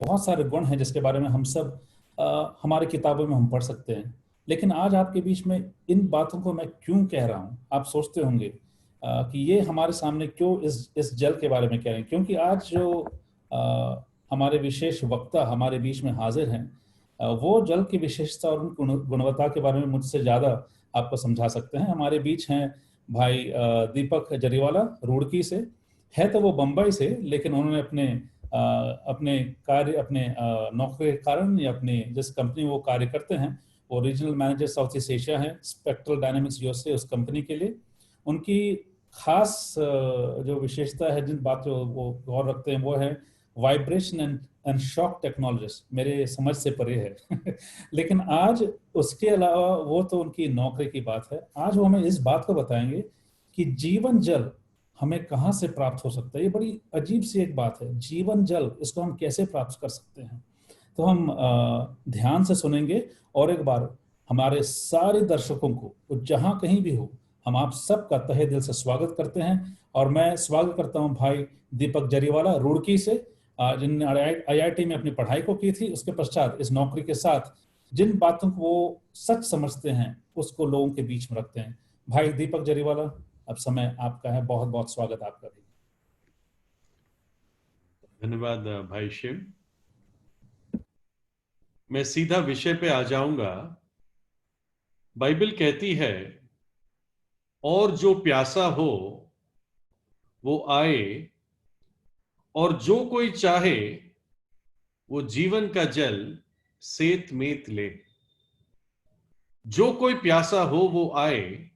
बहुत सारे गुण हैं जिसके बारे में हम सब हमारे किताबों में हम पढ़ सकते हैं। लेकिन आज आपके बीच में इन बातों को मैं क्यों कह रहा हूँ, आप सोचते होंगे कि ये हमारे सामने क्यों इस जल के बारे में कह रहे हैं। क्योंकि आज जो हमारे विशेष वक्ता हमारे बीच में हाजिर हैं, वो जल की विशेषता और उनकी गुणवत्ता के बारे में मुझसे ज़्यादा आपको समझा सकते हैं। हमारे बीच हैं भाई दीपक जरीवाला, रुड़की से। है तो वो बम्बई से, लेकिन उन्होंने अपने कार्य, अपने नौकरी के कारण या अपने जिस कंपनी वो कार्य करते हैं, वो regional manager south east Asia है स्पेक्ट्रल डायनामिक्स यूएसए, उस कंपनी के लिए। उनकी खास जो विशेषता है, जिन बातों वो गौर रखते हैं, वो है वाइब्रेशन एंड शॉक टेक्नोलॉजिस्ट। मेरे समझ से परे है लेकिन आज उसके अलावा वो तो उनकी नौकरी की बात है। आज वो हमें इस बात को बताएंगे कि जीवन जल हमें कहाँ से प्राप्त हो सकता है। ये बड़ी अजीब सी एक बात है, जीवन जल, इसको हम कैसे प्राप्त कर सकते हैं। तो हम ध्यान से सुनेंगे। और एक बार हमारे सारे दर्शकों को, वो जहाँ कहीं भी हो, हम आप सबका तहे दिल से स्वागत करते हैं। और मैं स्वागत करता हूँ भाई दीपक जरीवाला, रुड़की से, जिनने आईआईटी में अपनी पढ़ाई को की थी। उसके पश्चात इस नौकरी के साथ जिन बातों को वो सच समझते हैं, उसको लोगों के बीच में रखते हैं। भाई दीपक जरीवाला, अब समय आपका है। बहुत बहुत स्वागत आपका भी। धन्यवाद भाई शिव। मैं सीधा विषय पे आ जाऊंगा। बाइबल कहती है, और जो प्यासा हो वो आए, और जो कोई चाहे वो जीवन का जल सेत मेत ले। जो कोई प्यासा हो वो आए,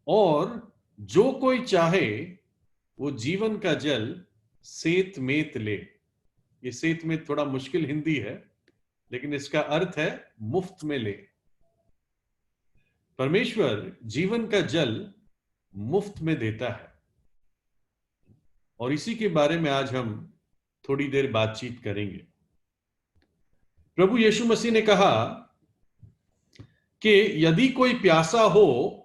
और जो कोई चाहे वो जीवन का जल सेत मेत ले। ये सेत मेत थोड़ा मुश्किल हिंदी है, लेकिन इसका अर्थ है मुफ्त में ले। परमेश्वर जीवन का जल मुफ्त में देता है, और इसी के बारे में आज हम थोड़ी देर बातचीत करेंगे। प्रभु यीशु मसीह ने कहा कि यदि कोई प्यासा हो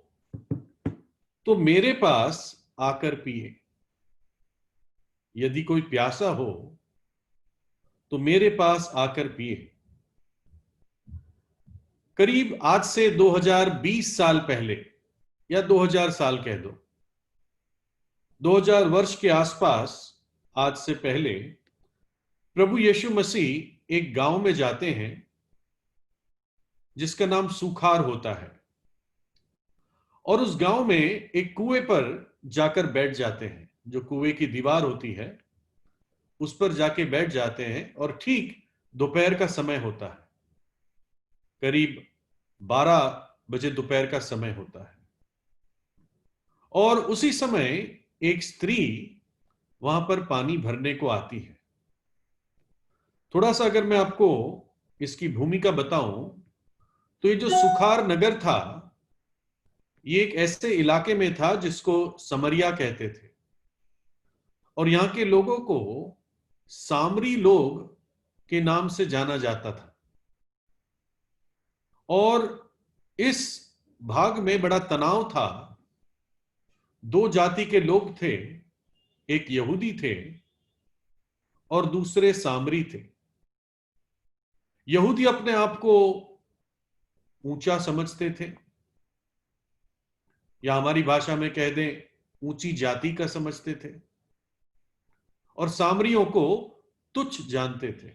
तो मेरे पास आकर पिए। यदि कोई प्यासा हो तो मेरे पास आकर पिए। करीब आज से 2020 साल पहले, या 2000 साल कह दो, 2000 वर्ष के आसपास, आज से पहले प्रभु यीशु मसीह एक गांव में जाते हैं जिसका नाम सुखार होता है, और उस गांव में एक कुएं पर जाकर बैठ जाते हैं। जो कुएं की दीवार होती है उस पर जाके बैठ जाते हैं, और ठीक दोपहर का समय होता है, करीब 12 बजे दोपहर का समय होता है। और उसी समय एक स्त्री वहां पर पानी भरने को आती है। थोड़ा सा अगर मैं आपको इसकी भूमिका बताऊं, तो ये जो सुखार नगर था, ये एक ऐसे इलाके में था जिसको समरिया कहते थे, और यहां के लोगों को सामरी लोग के नाम से जाना जाता था। और इस भाग में बड़ा तनाव था। दो जाति के लोग थे, एक यहूदी थे और दूसरे सामरी थे। यहूदी अपने आप को ऊंचा समझते थे, या हमारी भाषा में कह दें ऊंची जाति का समझते थे, और सामरियों को तुच्छ जानते थे।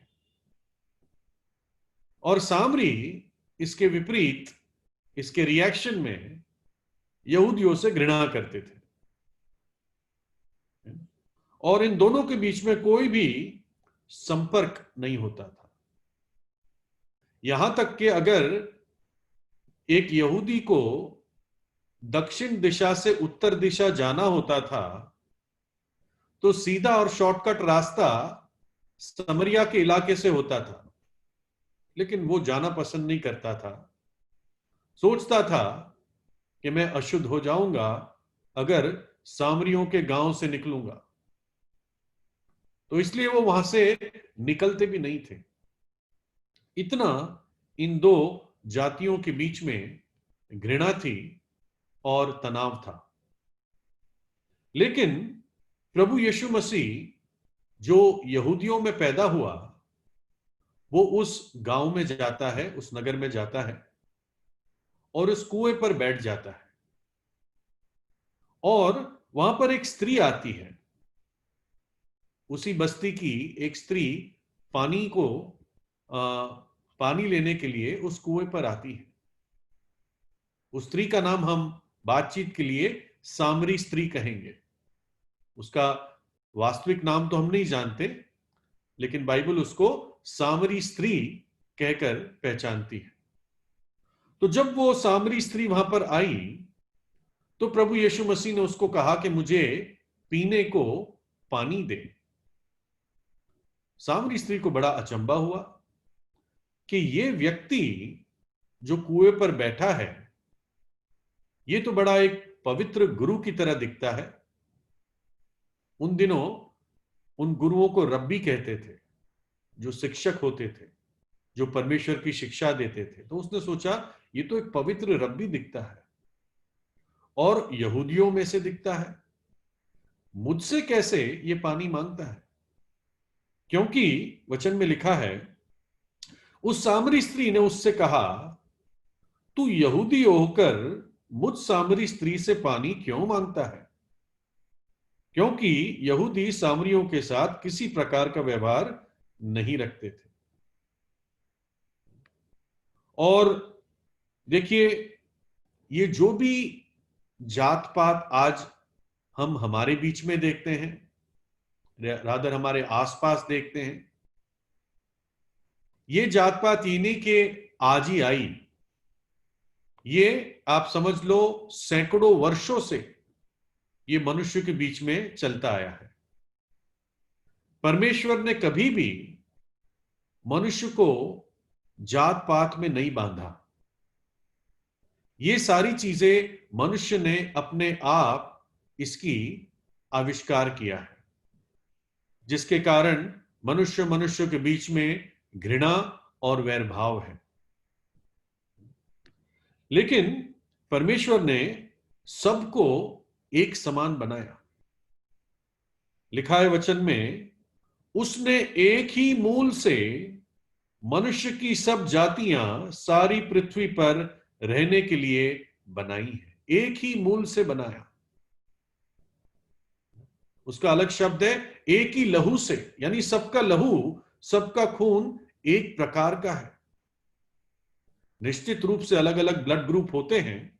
और सामरी इसके विपरीत, इसके रिएक्शन में यहूदियों से घृणा करते थे, और इन दोनों के बीच में कोई भी संपर्क नहीं होता था। यहां तक कि अगर एक यहूदी को दक्षिण दिशा से उत्तर दिशा जाना होता था, तो सीधा और शॉर्टकट रास्ता समरिया के इलाके से होता था, लेकिन वो जाना पसंद नहीं करता था। सोचता था कि मैं अशुद्ध हो जाऊंगा अगर सामरियों के गांव से निकलूंगा, तो इसलिए वो वहां से निकलते भी नहीं थे। इतना इन दो जातियों के बीच में घृणा थी और तनाव था। लेकिन प्रभु यीशु मसीह जो यहूदियों में पैदा हुआ वो उस गांव में जाता है, उस नगर में जाता है और उस कुएं पर बैठ जाता है। और वहां पर एक स्त्री आती है, उसी बस्ती की एक स्त्री पानी को पानी लेने के लिए उस कुएं पर आती है। उस स्त्री का नाम हम बातचीत के लिए सामरी स्त्री कहेंगे। उसका वास्तविक नाम तो हम नहीं जानते, लेकिन बाइबल उसको सामरी स्त्री कहकर पहचानती है। तो जब वो सामरी स्त्री वहां पर आई तो प्रभु यीशु मसीह ने उसको कहा कि मुझे पीने को पानी दे। सामरी स्त्री को बड़ा अचंभा हुआ कि ये व्यक्ति जो कुएं पर बैठा है, ये तो बड़ा एक पवित्र गुरु की तरह दिखता है। उन दिनों उन गुरुओं को रब्बी कहते थे, जो शिक्षक होते थे, जो परमेश्वर की शिक्षा देते थे। तो उसने सोचा ये तो एक पवित्र रब्बी दिखता है और यहूदियों में से दिखता है, मुझसे कैसे ये पानी मांगता है? क्योंकि वचन में लिखा है, उस सामरी स्त्री ने उससे कहा, तू यहूदी होकर मुझ सामरी स्त्री से पानी क्यों मांगता है? क्योंकि यहूदी सामरियों के साथ किसी प्रकार का व्यवहार नहीं रखते थे। और देखिए, ये जो भी जात पात आज हम हमारे बीच में देखते हैं, रादर हमारे आसपास देखते हैं, ये जात पात इन्हीं के आज ही आई। ये आप समझ लो सैकड़ों वर्षों से ये मनुष्य के बीच में चलता आया है। परमेश्वर ने कभी भी मनुष्य को जात पात में नहीं बांधा। ये सारी चीजें मनुष्य ने अपने आप इसकी आविष्कार किया है, जिसके कारण मनुष्य मनुष्य के बीच में घृणा और वैर भाव है। लेकिन परमेश्वर ने सबको एक समान बनाया। लिखा है वचन में, उसने एक ही मूल से मनुष्य की सब जातियां सारी पृथ्वी पर रहने के लिए बनाई है। एक ही मूल से बनाया। उसका अलग शब्द है एक ही लहू से, यानी सबका लहू, सबका खून एक प्रकार का है। निश्चित रूप से अलग अलग ब्लड ग्रुप होते हैं,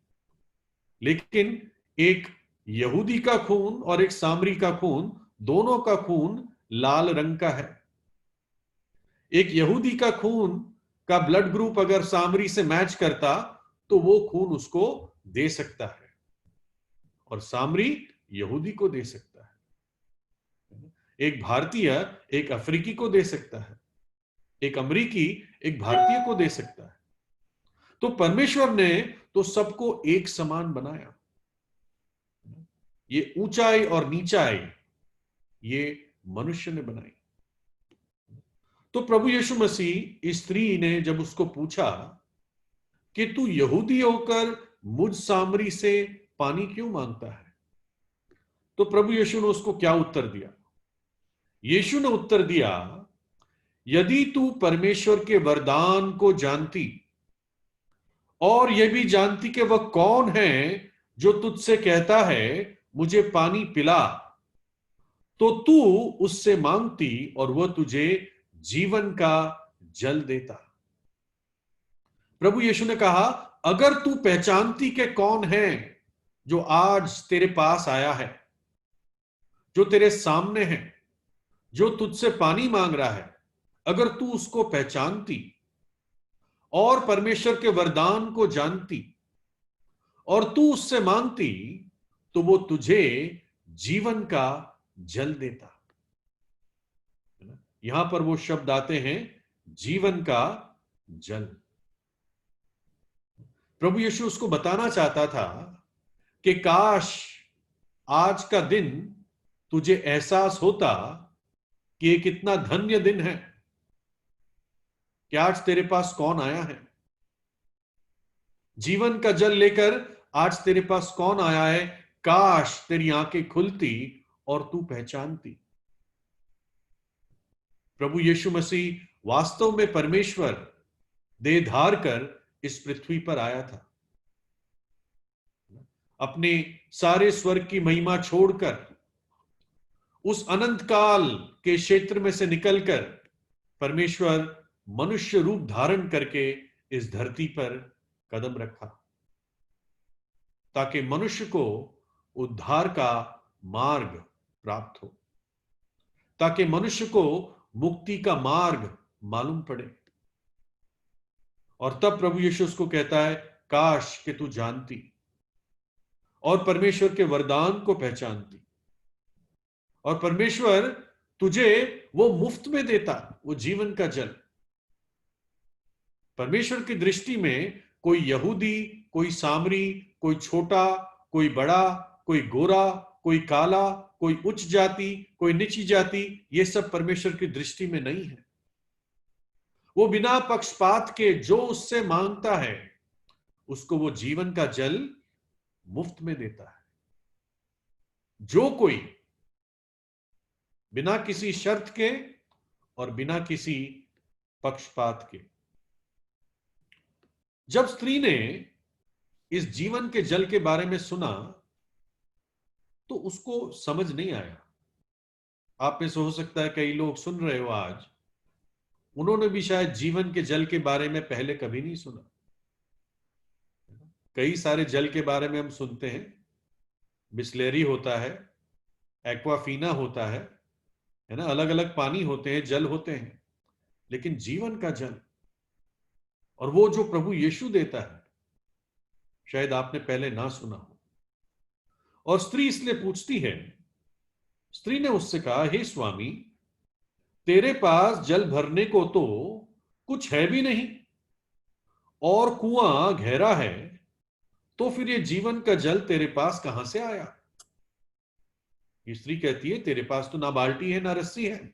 लेकिन एक यहूदी का खून और एक सामरी का खून, दोनों का खून लाल रंग का है। एक यहूदी का खून का ब्लड ग्रुप अगर सामरी से मैच करता तो वो खून उसको दे सकता है, और सामरी यहूदी को दे सकता है। एक भारतीय एक अफ्रीकी को दे सकता है, एक अमरीकी एक भारतीय को दे सकता है। तो परमेश्वर ने तो सबको एक समान बनाया। ये ऊंचाई और नीचाई ये मनुष्य ने बनाई। तो प्रभु यीशु मसीह, स्त्री ने जब उसको पूछा कि तू यहूदी होकर मुझ सामरी से पानी क्यों मांगता है, तो प्रभु यीशु ने उसको क्या उत्तर दिया? यीशु ने उत्तर दिया, यदि तू परमेश्वर के वरदान को जानती और यह भी जानती कि वह कौन है जो तुझसे कहता है मुझे पानी पिला, तो तू उससे मांगती और वह तुझे जीवन का जल देता। प्रभु यीशु ने कहा, अगर तू पहचानती कि कौन है जो आज तेरे पास आया है, जो तेरे सामने है, जो तुझसे पानी मांग रहा है, अगर तू उसको पहचानती और परमेश्वर के वरदान को जानती और तू उससे मांगती, तो वो तुझे जीवन का जल देता। यहां पर वो शब्द आते हैं, जीवन का जल। प्रभु यीशु उसको बताना चाहता था कि काश आज का दिन तुझे एहसास होता कि ये कितना धन्य दिन है कि आज तेरे पास कौन आया है। जीवन का जल लेकर आज तेरे पास कौन आया है। काश तेरी आंखें खुलती और तू पहचानती। प्रभु यीशु मसीह वास्तव में परमेश्वर देह धार कर इस पृथ्वी पर आया था। अपने सारे स्वर्ग की महिमा छोड़कर, उस अनंत काल के क्षेत्र में से निकलकर परमेश्वर मनुष्य रूप धारण करके इस धरती पर कदम रखा, ताकि मनुष्य को उद्धार का मार्ग प्राप्त हो, ताकि मनुष्य को मुक्ति का मार्ग मालूम पड़े। और तब प्रभु यीशु उसको कहता है, काश कि तू जानती और परमेश्वर के वरदान को पहचानती, और परमेश्वर तुझे वो मुफ्त में देता, वो जीवन का जल। परमेश्वर की दृष्टि में कोई यहूदी, कोई सामरी, कोई छोटा, कोई बड़ा, कोई गोरा, कोई काला, कोई उच्च जाति, कोई नीची जाति, ये सब परमेश्वर की दृष्टि में नहीं है। वो बिना पक्षपात के जो उससे मांगता है उसको वो जीवन का जल मुफ्त में देता है। जो कोई बिना किसी शर्त के और बिना किसी पक्षपात के। जब स्त्री ने इस जीवन के जल के बारे में सुना तो उसको समझ नहीं आया। आप में से हो सकता है कई लोग सुन रहे हो आज, उन्होंने भी शायद जीवन के जल के बारे में पहले कभी नहीं सुना। कई सारे जल के बारे में हम सुनते हैं, बिस्लेरी होता है, एक्वाफीना होता है ना, अलग अलग पानी होते हैं, जल होते हैं, लेकिन जीवन का जल और वो जो प्रभु यीशु देता है शायद आपने पहले ना सुना हो। और स्त्री इसलिए पूछती है, स्त्री ने उससे कहा, हे स्वामी, तेरे पास जल भरने को तो कुछ है भी नहीं और कुआं गहरा है, तो फिर ये जीवन का जल तेरे पास कहां से आया? स्त्री कहती है, तेरे पास तो ना बाल्टी है ना रस्सी है,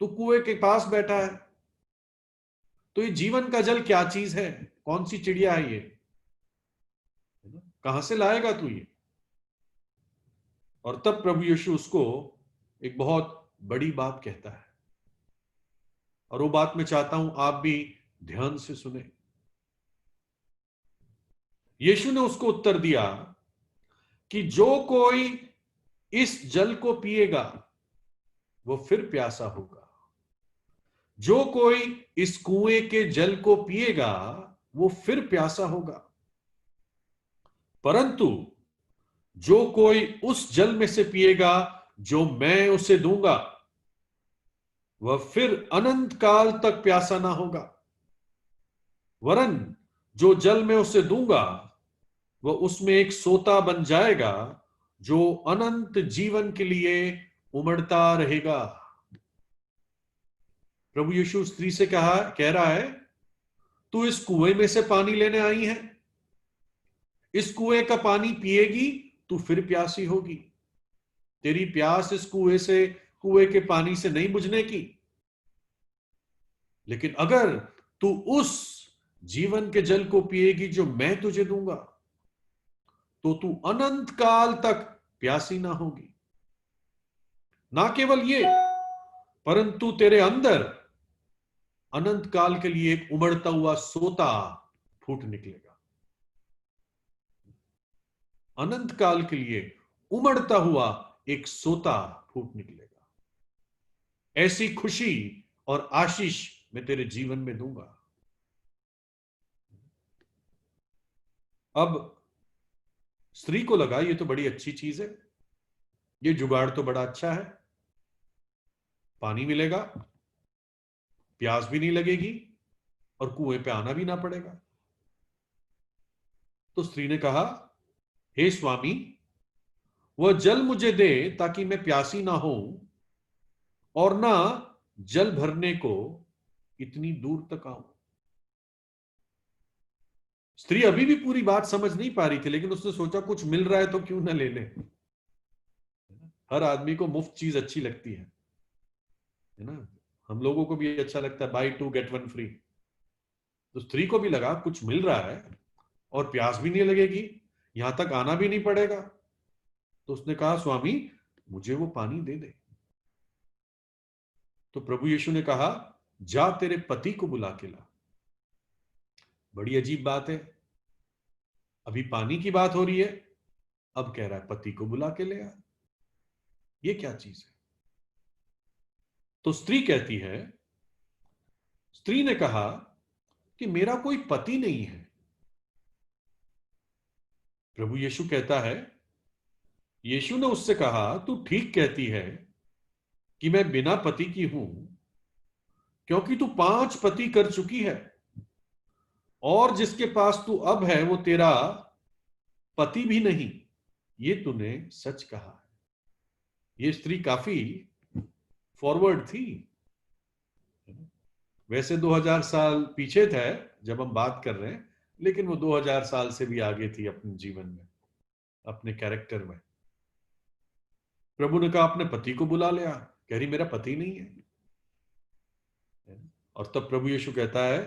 तू कुएं के पास बैठा है, तो ये जीवन का जल क्या चीज है? कौन सी चिड़िया है ये? कहां से लाएगा तू ये? और तब प्रभु यीशु उसको एक बहुत बड़ी बात कहता है, और वो बात मैं चाहता हूं आप भी ध्यान से सुने। यीशु ने उसको उत्तर दिया कि जो कोई इस जल को पिएगा वो फिर प्यासा होगा, जो कोई इस कुएं के जल को पिएगा वो फिर प्यासा होगा, परंतु जो कोई उस जल में से पिएगा जो मैं उसे दूंगा वह फिर अनंत काल तक प्यासा ना होगा, वरन जो जल मैं उसे दूंगा वह उसमें एक सोता बन जाएगा जो अनंत जीवन के लिए उमड़ता रहेगा। प्रभु यीशु स्त्री से कह रहा है, तू इस कुएं में से पानी लेने आई है, इस कुएं का पानी पिएगी तू फिर प्यासी होगी। तेरी प्यास इस कुएं के पानी से नहीं बुझने की, लेकिन अगर तू उस जीवन के जल को पिएगी जो मैं तुझे दूंगा तो तू अनंत काल तक प्यासी ना होगी। ना केवल ये, परंतु तेरे अंदर अनंत काल के लिए एक उमड़ता हुआ सोता फूट निकलेगा। अनंत काल के लिए उमड़ता हुआ एक सोता फूट निकलेगा। ऐसी खुशी और आशीष मैं तेरे जीवन में दूंगा। अब स्त्री को लगा ये तो बड़ी अच्छी चीज है, ये जुगाड़ तो बड़ा अच्छा है, पानी मिलेगा, प्यास भी नहीं लगेगी और कुएं पे आना भी ना पड़ेगा। तो स्त्री ने कहा, हे स्वामी, वह जल मुझे दे ताकि मैं प्यासी ना हो और ना जल भरने को इतनी दूर तक आऊं। स्त्री अभी भी पूरी बात समझ नहीं पा रही थी, लेकिन उसने सोचा कुछ मिल रहा है तो क्यों ना ले ले। हर आदमी को मुफ्त चीज अच्छी लगती है ना, हम लोगों को भी अच्छा लगता है, बाय 2 get 1 फ्री। तो स्त्री को भी लगा कुछ मिल रहा है और प्यास भी नहीं लगेगी, यहां तक आना भी नहीं पड़ेगा। तो उसने कहा, स्वामी मुझे वो पानी दे दे। तो प्रभु यीशु ने कहा, जा तेरे पति को बुला के ला। बड़ी अजीब बात है, अभी पानी की बात हो रही है, अब कह रहा है पति को बुला के ले आ। ये क्या चीज है? तो स्त्री कहती है, स्त्री ने कहा कि मेरा कोई पति नहीं है। प्रभु यीशु कहता है, यीशु ने उससे कहा, तू ठीक कहती है कि मैं बिना पति की हूं, क्योंकि तू 5 पति कर चुकी है, और जिसके पास तू अब है वो तेरा पति भी नहीं। ये तूने सच कहा है। ये स्त्री काफी फॉरवर्ड थी। वैसे 2000 साल पीछे था जब हम बात कर रहे हैं, लेकिन वो 2000 साल से भी आगे थी अपने जीवन में, अपने कैरेक्टर में। प्रभु ने कहा अपने पति को बुला लिया, कह रही मेरा पति नहीं है। और तब प्रभु यीशु कहता है,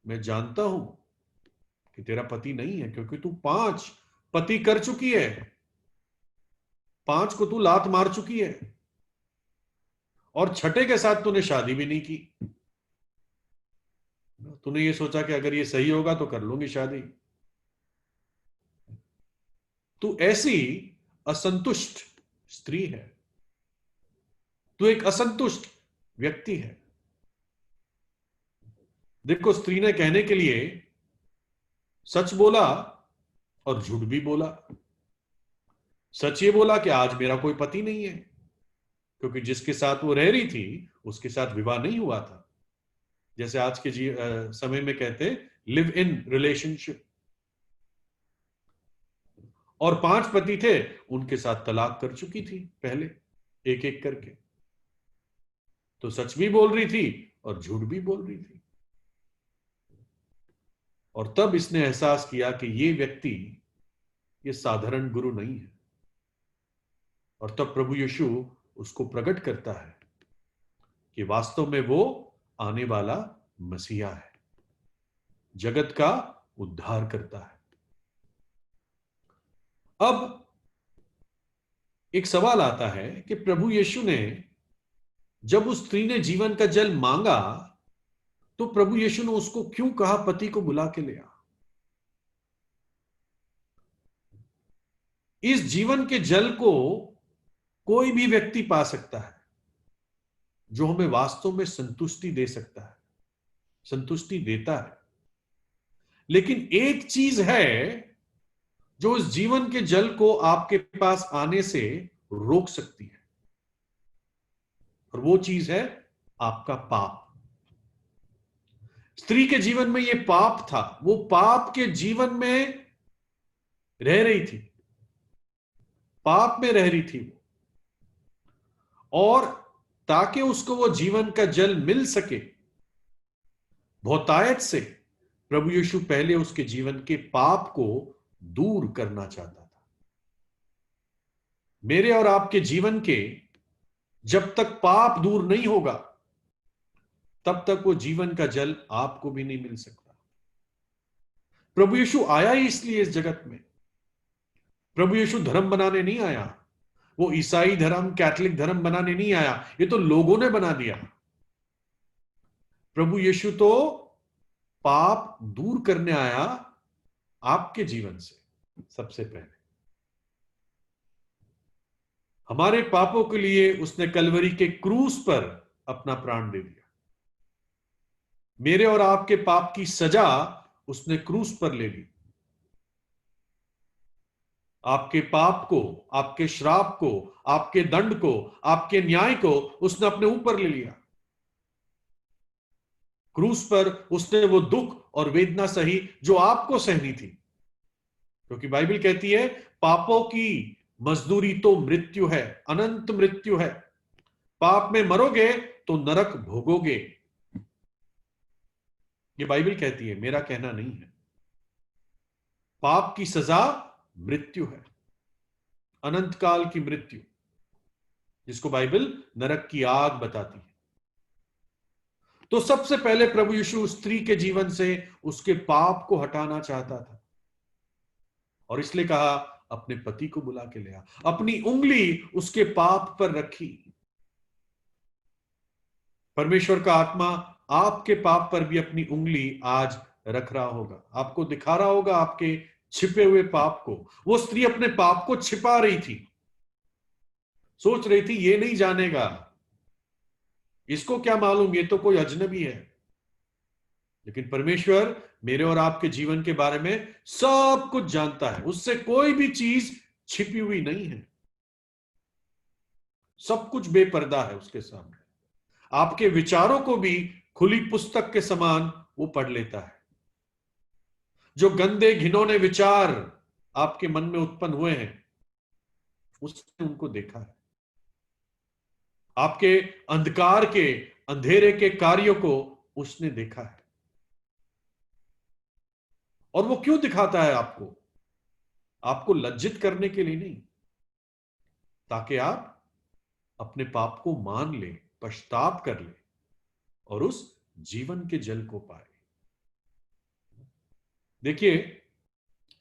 मैं जानता हूं कि तेरा पति नहीं है, क्योंकि तू 5 पति कर चुकी है, 5 को तू लात मार चुकी है, और छठे के साथ तूने शादी भी नहीं की। तूने ये सोचा कि अगर ये सही होगा तो कर लूंगी शादी। तू ऐसी असंतुष्ट स्त्री है, तू एक असंतुष्ट व्यक्ति है। देखो, स्त्री ने कहने के लिए सच बोला और झूठ भी बोला। सच ये बोला कि आज मेरा कोई पति नहीं है, क्योंकि जिसके साथ वो रह रही थी उसके साथ विवाह नहीं हुआ था, जैसे आज के समय में कहते लिव इन रिलेशनशिप। और 5 पति थे, उनके साथ तलाक कर चुकी थी पहले, एक एक करके। तो सच भी बोल रही थी और झूठ भी बोल रही थी। और तब इसने एहसास किया कि ये व्यक्ति ये साधारण गुरु नहीं है। और तब प्रभु यीशु उसको प्रकट करता है कि वास्तव में वो आने वाला मसीहा है, जगत का उद्धार करता है। अब एक सवाल आता है कि प्रभु यीशु ने जब उस स्त्री ने जीवन का जल मांगा, तो प्रभु यीशु ने उसको क्यों कहा पति को बुला के ले आ? इस जीवन के जल को कोई भी व्यक्ति पा सकता है, जो हमें वास्तव में संतुष्टि दे सकता है, संतुष्टि देता है। लेकिन एक चीज है जो इस जीवन के जल को आपके पास आने से रोक सकती है, और वो चीज है आपका पाप। स्त्री के जीवन में यह पाप था, वो पाप के जीवन में रह रही थी, पाप में रह रही थी वो। और ताकि उसको वो जीवन का जल मिल सके, बहुतायत से प्रभु यीशु पहले उसके जीवन के पाप को दूर करना चाहता था। मेरे और आपके जीवन के जब तक पाप दूर नहीं होगा, तब तक वो जीवन का जल आपको भी नहीं मिल सकता। प्रभु यीशु आया ही इसलिए इस जगत में। प्रभु यीशु धर्म बनाने नहीं आया, वो ईसाई धर्म, कैथोलिक धर्म बनाने नहीं आया, ये तो लोगों ने बना दिया। प्रभु यीशु तो पाप दूर करने आया आपके जीवन से। सबसे पहले हमारे पापों के लिए उसने कलवरी के क्रूस पर अपना प्राण दे दिया। मेरे और आपके पाप की सजा उसने क्रूस पर ले ली। आपके पाप को, आपके श्राप को, आपके दंड को, आपके न्याय को उसने अपने ऊपर ले लिया। क्रूस पर उसने वो दुख और वेदना सही जो आपको सहनी थी, क्योंकि बाइबल कहती है पापों की मजदूरी तो मृत्यु है, अनंत मृत्यु है। पाप में मरोगे तो नरक भोगोगे, ये बाइबल कहती है, मेरा कहना नहीं है। पाप की सजा मृत्यु है, अनंत काल की मृत्यु, जिसको बाइबल नरक की आग बताती है। तो सबसे पहले प्रभु यीशु स्त्री के जीवन से उसके पाप को हटाना चाहता था, और इसलिए कहा अपने पति को बुला के ले आ। अपनी उंगली उसके पाप पर रखी। परमेश्वर का आत्मा आपके पाप पर भी अपनी उंगली आज रख रहा होगा, आपको दिखा रहा होगा आपके छिपे हुए पाप को। वो स्त्री अपने पाप को छिपा रही थी, सोच रही थी ये नहीं जानेगा, इसको क्या मालूम, ये तो कोई अजनबी है। लेकिन परमेश्वर मेरे और आपके जीवन के बारे में सब कुछ जानता है, उससे कोई भी चीज छिपी हुई नहीं है, सब कुछ बेपर्दा है उसके सामने। आपके विचारों को भी खुली पुस्तक के समान वो पढ़ लेता है। जो गंदे घिनौने विचार आपके मन में उत्पन्न हुए हैं, उसने उनको देखा है। आपके अंधकार के, अंधेरे के कार्यों को उसने देखा है। और वो क्यों दिखाता है आपको? आपको लज्जित करने के लिए नहीं, ताकि आप अपने पाप को मान ले, पश्चाताप कर ले और उस जीवन के जल को पाए। देखिए,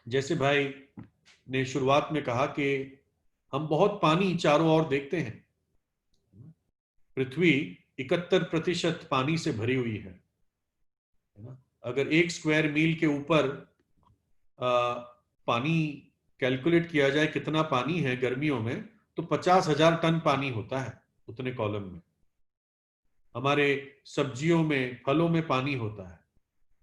जैसे भाई ने शुरुआत में कहा कि हम बहुत पानी चारों ओर देखते हैं। पृथ्वी 71% पानी से भरी हुई है ना? अगर 1 स्क्वायर मील के ऊपर पानी कैलकुलेट किया जाए कितना पानी है गर्मियों में, तो 50,000 टन पानी होता है उतने कॉलम में। हमारे सब्जियों में, फलों में पानी होता है,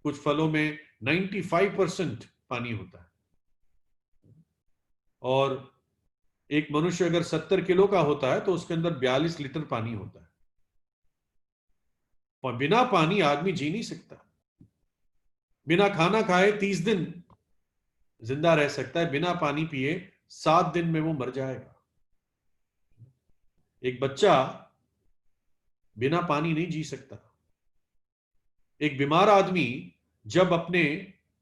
कुछ फलों में 95% पानी होता है। और एक मनुष्य अगर 70 किलो का होता है तो उसके अंदर 42 लीटर पानी होता है। और बिना पानी आदमी जी नहीं सकता। बिना खाना खाए 30 दिन जिंदा रह सकता है, बिना पानी पिए 7 दिन में वो मर जाएगा। एक बच्चा बिना पानी नहीं जी सकता। एक बीमार आदमी जब अपने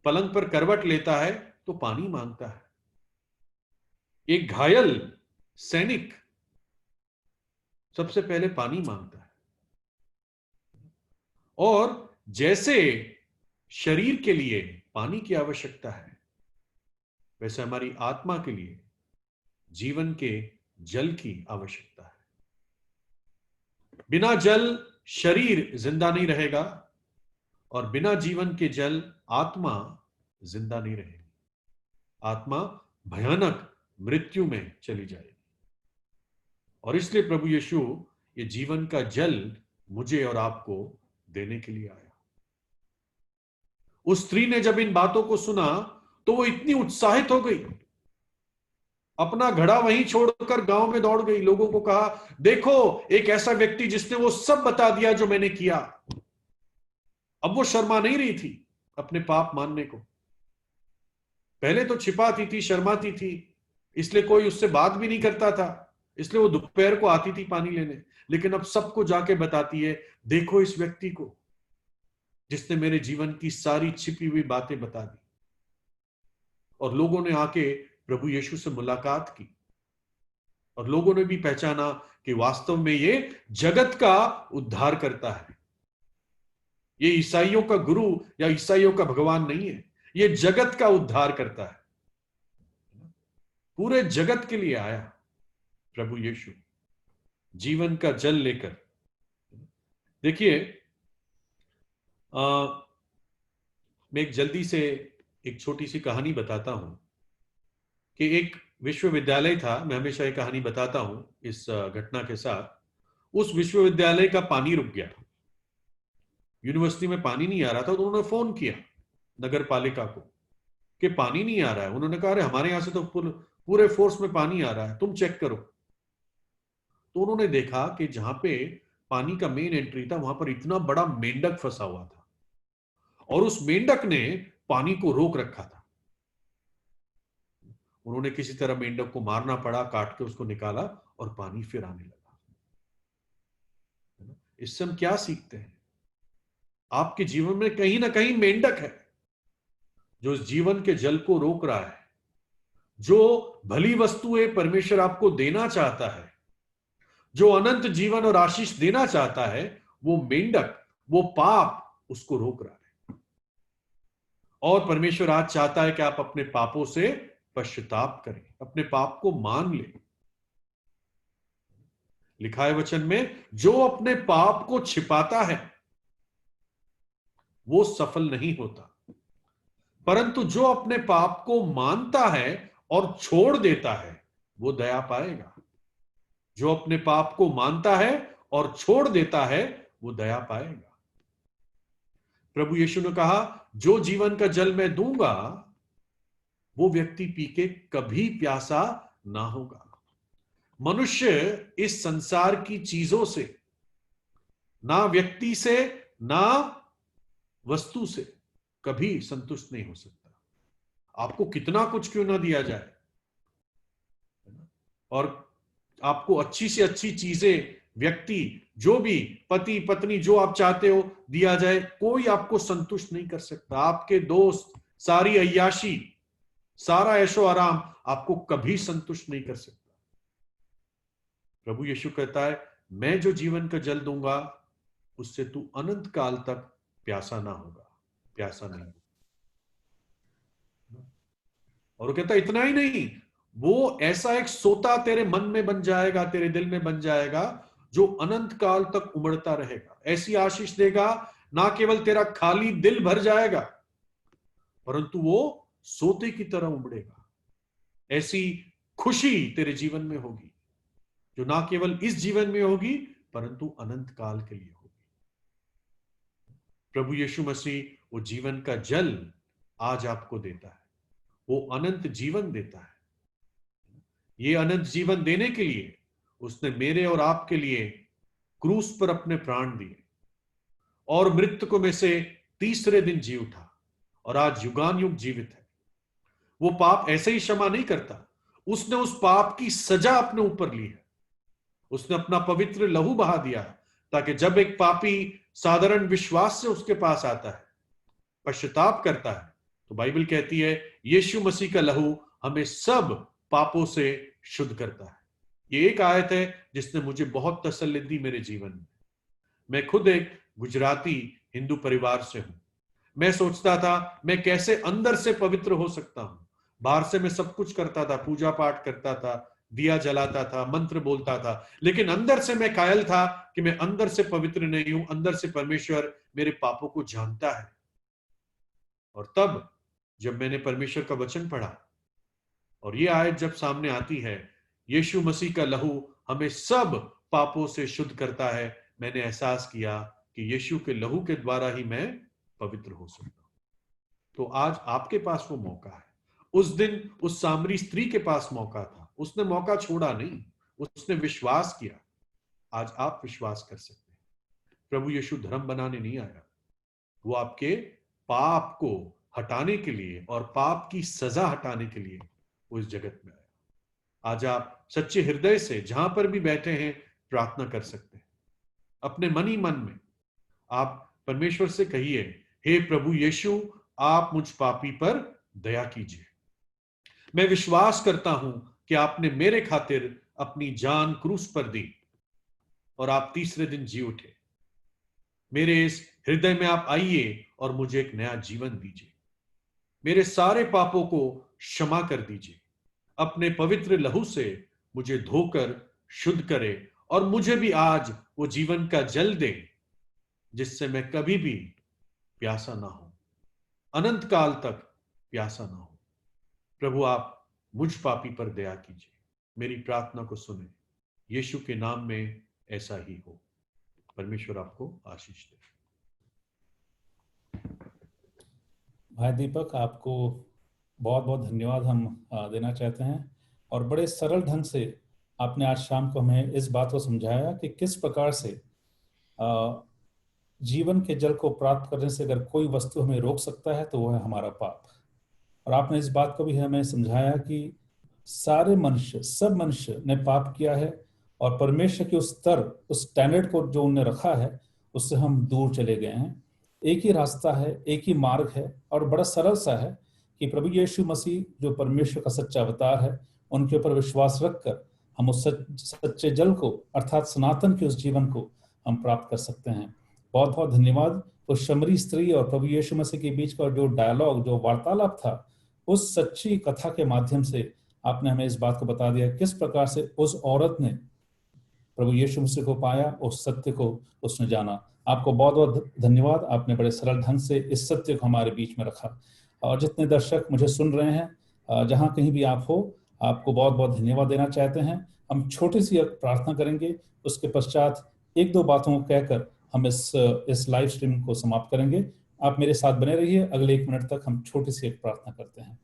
पलंग पर करवट लेता है तो पानी मांगता है। एक घायल सैनिक सबसे पहले पानी मांगता है। और जैसे शरीर के लिए पानी की आवश्यकता है, वैसे हमारी आत्मा के लिए जीवन के जल की आवश्यकता है। बिना जल शरीर जिंदा नहीं रहेगा और बिना जीवन के जल आत्मा जिंदा नहीं रहेगी। आत्मा भयानक मृत्यु में चली जाएगी। और इसलिए प्रभु यीशु ये जीवन का जल मुझे और आपको देने के लिए आया। उस स्त्री ने जब इन बातों को सुना तो वो इतनी उत्साहित हो गई, अपना घड़ा वहीं छोड़कर गांव में दौड़ गई, लोगों को कहा, देखो एक ऐसा व्यक्ति जिसने वो सब बता दिया जो मैंने किया। अब वो शर्मा नहीं रही थी अपने पाप मानने को। पहले तो छिपाती थी, शर्माती थी, इसलिए कोई उससे बात भी नहीं करता था, इसलिए वो दोपहर को आती थी पानी लेने। लेकिन अब सबको जाके बताती है, देखो इस व्यक्ति को जिसने मेरे जीवन की सारी छिपी हुई बातें बता दी। और लोगों ने आके प्रभु यीशु से मुलाकात की और लोगों ने भी पहचाना कि वास्तव में ये जगत का उद्धार करता है। ये ईसाइयों का गुरु या ईसाइयों का भगवान नहीं है, ये जगत का उद्धार करता है। पूरे जगत के लिए आया प्रभु यीशु जीवन का जल लेकर। देखिए, मैं एक जल्दी से एक छोटी सी कहानी बताता हूं कि एक विश्वविद्यालय था। मैं हमेशा ये कहानी बताता हूं इस घटना के साथ। उस विश्वविद्यालय का पानी रुक गया, यूनिवर्सिटी में पानी नहीं आ रहा था। तो उन्होंने फोन किया नगर पालिका को कि पानी नहीं आ रहा है। उन्होंने कहा, अरे हमारे यहां से तो पूरे फोर्स में पानी आ रहा है, तुम चेक करो। तो उन्होंने देखा कि जहां पे पानी का मेन एंट्री था वहां पर इतना बड़ा मेंढक फंसा हुआ था और उस मेंढक ने पानी को रोक रखा था। उन्होंने किसी तरह मेंढक को मारना पड़ा, काट के उसको निकाला और पानी फिर आने लगा। इससे हम क्या सीखते हैं? आपके जीवन में कहीं ना कहीं मेंढक है जो इस जीवन के जल को रोक रहा है। जो भली वस्तुएं परमेश्वर आपको देना चाहता है, जो अनंत जीवन और आशीष देना चाहता है, वो मेंढक, वो पाप उसको रोक रहा है। और परमेश्वर आज चाहता है कि आप अपने पापों से पश्चाताप करें, अपने पाप को मान लें। लिखा है वचन में, जो अपने पाप को छिपाता है वो सफल नहीं होता, परंतु जो अपने पाप को मानता है और छोड़ देता है वो दया पाएगा। जो अपने पाप को मानता है और छोड़ देता है वो दया पाएगा। प्रभु यीशु ने कहा, जो जीवन का जल मैं दूंगा वो व्यक्ति पी के कभी प्यासा ना होगा। मनुष्य इस संसार की चीजों से, ना व्यक्ति से ना वस्तु से कभी संतुष्ट नहीं हो सकता। आपको कितना कुछ क्यों ना दिया जाए, और आपको अच्छी से अच्छी चीजें, व्यक्ति, जो भी पति पत्नी जो आप चाहते हो दिया जाए, कोई आपको संतुष्ट नहीं कर सकता। आपके दोस्त, सारी अय्याशी, सारा ऐशो आराम आपको कभी संतुष्ट नहीं कर सकता। प्रभु यीशु कहता है, मैं जो जीवन का जल दूंगा उससे तू अनंत काल तक प्यासा ना होगा, प्यासा नहीं। और वो कहता इतना ही नहीं, वो ऐसा एक सोता तेरे मन में बन जाएगा, तेरे दिल में बन जाएगा, जो अनंत काल तक उमड़ता रहेगा। ऐसी आशीष देगा, ना केवल तेरा खाली दिल भर जाएगा, परंतु वो सोते की तरह उमड़ेगा। ऐसी खुशी तेरे जीवन में होगी जो ना केवल इस जीवन में होगी परंतु अनंत काल के लिए होगी। प्रभु यीशु मसीह वो जीवन का जल आज आपको देता है, वो अनंत जीवन देता है। ये अनंत जीवन देने के लिए उसने मेरे और आपके लिए क्रूस पर अपने प्राण दिए और मृतकों में से तीसरे दिन जी उठा और आज युगान युग जीवित है। वो पाप ऐसे ही क्षमा नहीं करता, उसने उस पाप की सजा अपने ऊपर ली है। उसने अपना पवित्र लहू बहा दिया ताकि जब एक पापी साधारण विश्वास से उसके पास आता है, पश्चाताप करता है, तो बाइबल कहती है यीशु मसीह का लहू हमें सब पापों से शुद्ध करता है। ये एक आयत है जिसने मुझे बहुत तसल्ली दी मेरे जीवन में। मैं खुद एक गुजराती हिंदू परिवार से हूं। मैं सोचता था मैं कैसे अंदर से पवित्र हो सकता हूं। बाहर से मैं सब कुछ करता था, पूजा पाठ करता था, दिया जलाता था, मंत्र बोलता था, लेकिन अंदर से मैं कायल था कि मैं अंदर से पवित्र नहीं हूं। अंदर से परमेश्वर मेरे पापों को जानता है। और तब जब मैंने परमेश्वर का वचन पढ़ा और ये आयत जब सामने आती है, यीशु मसीह का लहू हमें सब पापों से शुद्ध करता है, मैंने एहसास किया कि यीशु के लहू के द्वारा ही मैं पवित्र हो सकता हूं। तो आज आपके पास वो मौका है। उस दिन उस सामरी स्त्री के पास मौका था, उसने मौका छोड़ा नहीं, उसने विश्वास किया। आज आप विश्वास कर सकते हैं। प्रभु यीशु धर्म बनाने नहीं आया, वो आपके पाप को हटाने के लिए और पाप की सजा हटाने के लिए वो इस जगत में आया। आज आप सच्चे हृदय से जहां पर भी बैठे हैं प्रार्थना कर सकते हैं। अपने मन ही मन में आप परमेश्वर से कहिए, हे प्रभु यीशु, आप मुझ पापी पर दया कीजिए। मैं विश्वास करता हूं कि आपने मेरे खातिर अपनी जान क्रूस पर दी और आप तीसरे दिन जी उठे। मेरे इस हृदय में आप आइए और मुझे एक नया जीवन दीजिए। मेरे सारे पापों को क्षमा कर दीजिए। अपने पवित्र लहू से मुझे धोकर शुद्ध करे और मुझे भी आज वो जीवन का जल दे जिससे मैं कभी भी प्यासा ना हो, अनंत काल तक प्यासा ना हो। प्रभु आप मुझ पापी पर दया कीजिए, मेरी प्रार्थना को सुने। यीशु के नाम में ऐसा ही हो। परमेश्वर आपको आशीष दे। भाई दीपक, आपको बहुत बहुत धन्यवाद हम देना चाहते हैं। और बड़े सरल ढंग से आपने आज शाम को हमें इस बात को समझाया कि किस प्रकार से जीवन के जल को प्राप्त करने से अगर कोई वस्तु हमें रोक सकता है तो वो है हमारा पाप। और आपने इस बात को भी हमें समझाया कि सारे मनुष्य, सब मनुष्य ने पाप किया है और परमेश्वर के उस स्तर, उस स्टैंडर्ड को जो उन्होंने रखा है उससे हम दूर चले गए हैं। एक ही रास्ता है, एक ही मार्ग है और बड़ा सरल सा है कि प्रभु यीशु मसीह जो परमेश्वर का सच्चा अवतार है, उनके ऊपर विश्वास रखकर हम उस सच्चे जल को अर्थात सनातन के उस जीवन को हम प्राप्त कर सकते हैं। बहुत बहुत धन्यवाद। उस शमरी स्त्री और प्रभु यीशु मसीह के बीच का जो डायलॉग, जो वार्तालाप था, उस सच्ची कथा के माध्यम से आपने हमें इस बात को बता दिया किस प्रकार से उस औरत ने प्रभु यीशु मसीह को पाया, उस सत्य को उसने जाना। आपको बहुत बहुत धन्यवाद, आपने बड़े सरल ढंग से इस सत्य को हमारे बीच में रखा। और जितने दर्शक मुझे सुन रहे हैं, जहां कहीं भी आप हो, आपको बहुत बहुत धन्यवाद देना चाहते हैं। हम छोटी सी एक प्रार्थना करेंगे, उसके पश्चात एक दो बातों को कहकर हम इस लाइव स्ट्रीम को समाप्त करेंगे। आप मेरे साथ बने रहिए, अगले 1 मिनट तक हम छोटी सी एक प्रार्थना करते हैं।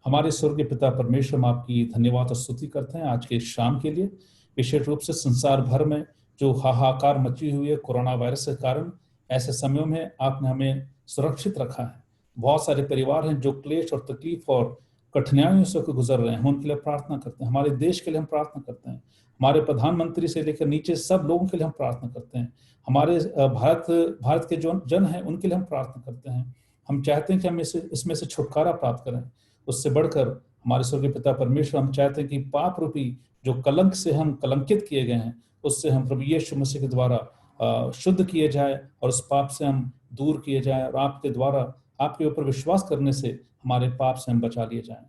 हमारे स्वर्गीय पिता परमेश्वर, हम आपकी धन्यवाद और स्तुति करते हैं आज के शाम के लिए। विशेष रूप से संसार भर में जो हाहाकार मची हुई है कोरोना वायरस के कारण, ऐसे समयों में आपने हमें सुरक्षित रखा है। बहुत सारे परिवार हैं जो क्लेश और तकलीफ और कठिनाइयों से गुजर रहे हैं, हम उनके लिए प्रार्थना करते हैं। हमारे देश के लिए हम प्रार्थना करते हैं। हमारे प्रधानमंत्री से लेकर नीचे सब लोगों के लिए हम प्रार्थना करते हैं। हमारे भारत के जो जन हैं उनके लिए हम प्रार्थना करते हैं। हम चाहते हैं कि हम इसमें से छुटकारा प्राप्त करें। उससे बढ़कर हमारे स्वर्गीय पिता परमेश्वर, हम चाहते हैं कि पाप रूपी जो कलंक से हम कलंकित किए गए हैं, उससे हम प्रभु यीशु मसीह के द्वारा शुद्ध किए जाए और उस पाप से हम दूर किए जाए, और आपके द्वारा आपके ऊपर विश्वास करने से हमारे पाप से हम बचा लिए जाएं।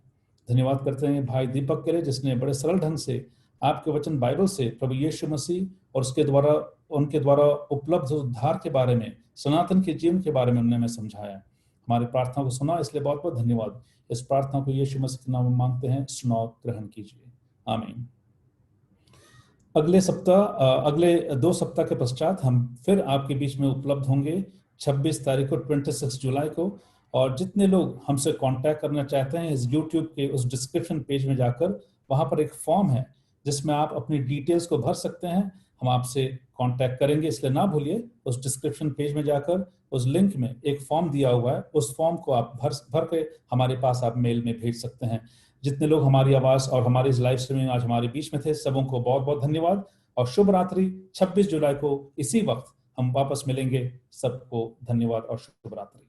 धन्यवाद करते हैं भाई दीपक के लिए, जिसने बड़े सरल ढंग से आपके वचन बाइबल से प्रभु यीशु मसीह और उनके द्वारा उपलब्ध उद्धार के बारे में, सनातन के जीवन के बारे में उन्होंने हमें समझाया। हमारी प्रार्थना को सुना, इसलिए बहुत बहुत धन्यवाद। इस प्रार्थना को यीशु मसीह के नाम में मांगते हैं, सुनो, ग्रहण कीजिए, आमीन। अगले 2 सप्ताह के पश्चात हम फिर आपके बीच में उपलब्ध होंगे, 26 तारीख को, 26 जुलाई को। और जितने लोग हमसे कांटेक्ट करना चाहते हैं, इस यूट्यूब के उस डिस्क्रिप्शन पेज में जाकर वहां पर एक फॉर्म है जिसमें आप अपनी डिटेल्स को भर सकते हैं। हम आपसे कांटेक्ट करेंगे, इसलिए ना भूलिए, उस डिस्क्रिप्शन पेज में जाकर उस लिंक में एक फॉर्म दिया हुआ है, उस फॉर्म को आप भर के हमारे पास आप मेल में भेज सकते हैं। जितने लोग हमारी आवाज और हमारी इस लाइव स्ट्रीमिंग आज हमारे बीच में थे, सबों को बहुत बहुत धन्यवाद और शुभ रात्रि। 26 जुलाई को इसी वक्त हम वापस मिलेंगे। सबको धन्यवाद और शुभ रात्रि।